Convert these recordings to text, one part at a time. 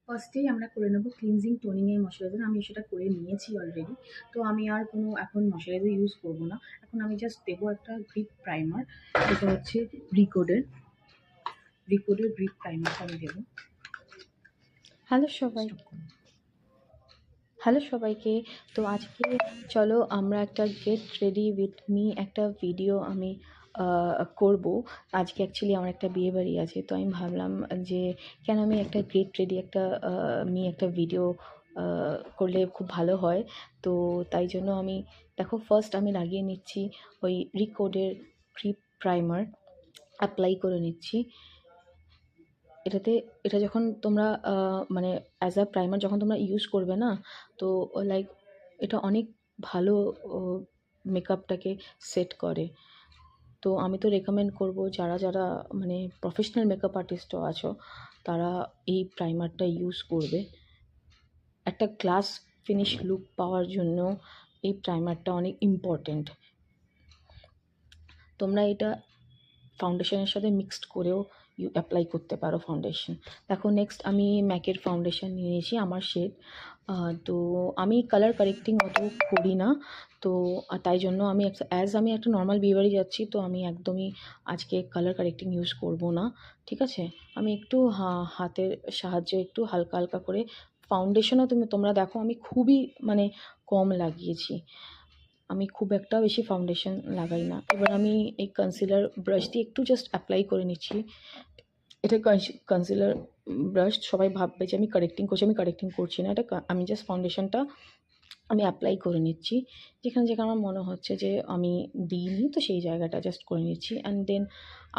ফার্স্টেই আমরা করে নেবো ক্লিনজিং টোনিংয়ের ময়শ্চারাইজার। আমি সেটা করে নিয়েছি অলরেডি। তো আমি আর কোনো এখন ময়শ্চারাইজার ইউজ করবো না। এখন আমি জাস্ট দেবো একটা গ্রিপ প্রাইমার। এটা হচ্ছে রিকোডের গ্রিপ প্রাইমারটা আমি দেবো। হ্যালো সবাইকে। তো আজকে চলো আমরা একটা গেট রেডি উইথ মি একটা ভিডিও আমি করব। আজকে অ্যাকচুয়ালি আমার একটা বিয়ে বাড়ি আছে, তো আমি ভাবলাম যে কেন আমি একটা গেট রেডি একটা ভিডিও করলে খুব ভালো হয়। তো তাই জন্য আমি দেখো ফার্স্ট আমি লাগিয়ে নিচ্ছি ওই রিকোডের গ্রিপ প্রাইমার, অ্যাপ্লাই করে নিচ্ছি এটা যখন তোমরা মানে অ্যাজ আ প্রাইমার যখন তোমরা ইউজ করবে না, তো লাইক এটা অনেক ভালো মেকআপটাকে সেট করে। তো আমি তো রেকমেন্ড করব যারা মানে প্রফেশনাল মেকআপ আর্টিস্টও আছো তারা এই প্রাইমারটা ইউজ করবে। একটা গ্লাস ফিনিশ লুক পাওয়ার জন্য এই প্রাইমারটা অনেক ইম্পর্টেন্ট। তোমরা এটা ফাউন্ডেশনের সাথে মিক্সড করেও অ্যাপ্লাই করতে পারো ফাউন্ডেশন। দেখো নেক্সট আমি ম্যাকের ফাউন্ডেশন নিয়ে নিয়েছি আমার শেড। তো আমি কালার কারেক্টিং অত করি না, তো তাই জন্য আমি আমি একটা নর্মাল বিয়েবাড়ি যাচ্ছি, তো আমি একদমই আজকে কালার কারেক্টিং ইউজ করব না, ঠিক আছে। আমি একটু হাতের সাহায্যে একটু হালকা হালকা করে ফাউন্ডেশনও তোমরা দেখো আমি খুবই মানে কম লাগিয়েছি, আমি খুব একটা বেশি ফাউন্ডেশন লাগাই না। এবার আমি এই কনসিলার ব্রাশ দিয়ে একটু জাস্ট অ্যাপ্লাই করে নিচ্ছি। এটা কনসিলার ব্রাশ, সবাই ভাববে যে আমি কারেক্টিং করছি, আমি কারেক্টিং করছি না, এটা আমি জাস্ট ফাউন্ডেশনটা আমি অ্যাপ্লাই করে নিচ্ছি। যেখানে আমার মনে হচ্ছে যে আমি দিইনি, তো সেই জায়গাটা জাস্ট করে নিচ্ছি। অ্যান্ড দেন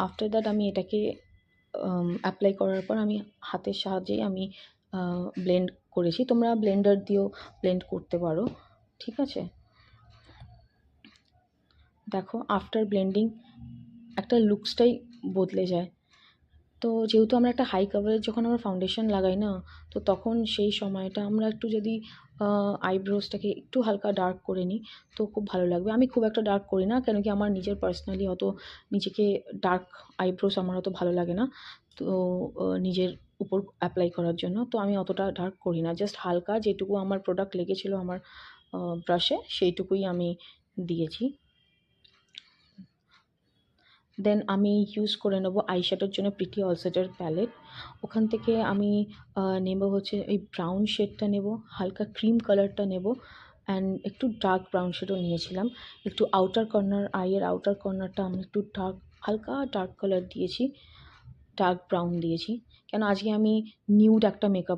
আফটার দ্যাট আমি এটাকে অ্যাপ্লাই করার পর আমি হাতের সাহায্যেই আমি ব্লেন্ড করেছি। তোমরা ব্লেন্ডার দিয়েও ব্লেন্ড করতে পারো, ঠিক আছে। দেখো আফটার ব্লেন্ডিং একটা লুকসটাই বদলে যায়। তো যেহেতু আমরা একটা হাই কাভারেজ যখন আমরা ফাউন্ডেশন লাগাই না, তো তখন সেই সময়টা আমরা একটু যদি আইব্রোসটাকে একটু হালকা ডার্ক করে নিই তো খুব ভালো লাগবে। আমি খুব একটা ডার্ক করি না, কেন কি আমার নিজের পার্সোনালি অত নিজেকে ডার্ক আইব্রোস আমার অত ভালো লাগে না, তো নিজের উপর অ্যাপ্লাই করার জন্য তো আমি অতটা ডার্ক করি না। জাস্ট হালকা যেটুকু আমার প্রোডাক্ট লেগেছিলো আমার ব্রাশে সেইটুকুই আমি দিয়েছি। দেন আমি ইউজ করে নেব আইশ্যাডোর জন্য প্রিটি অলসেটের প্যালেট। ওখান থেকে আমি নেব হচ্ছে এই ব্রাউন শেডটা নেব, হালকা ক্রিম কালারটা নেব, অ্যান্ড একটু ডার্ক ব্রাউন শেডও নিয়েছিলাম। একটু আউটার কর্নার, আইয়ের আউটার কর্নারটা আমি একটু হালকা ডার্ক কালার দিয়েছি, ডার্ক ব্রাউন দিয়েছি, কেন আজকে আমি নিউড একটা মেকআপ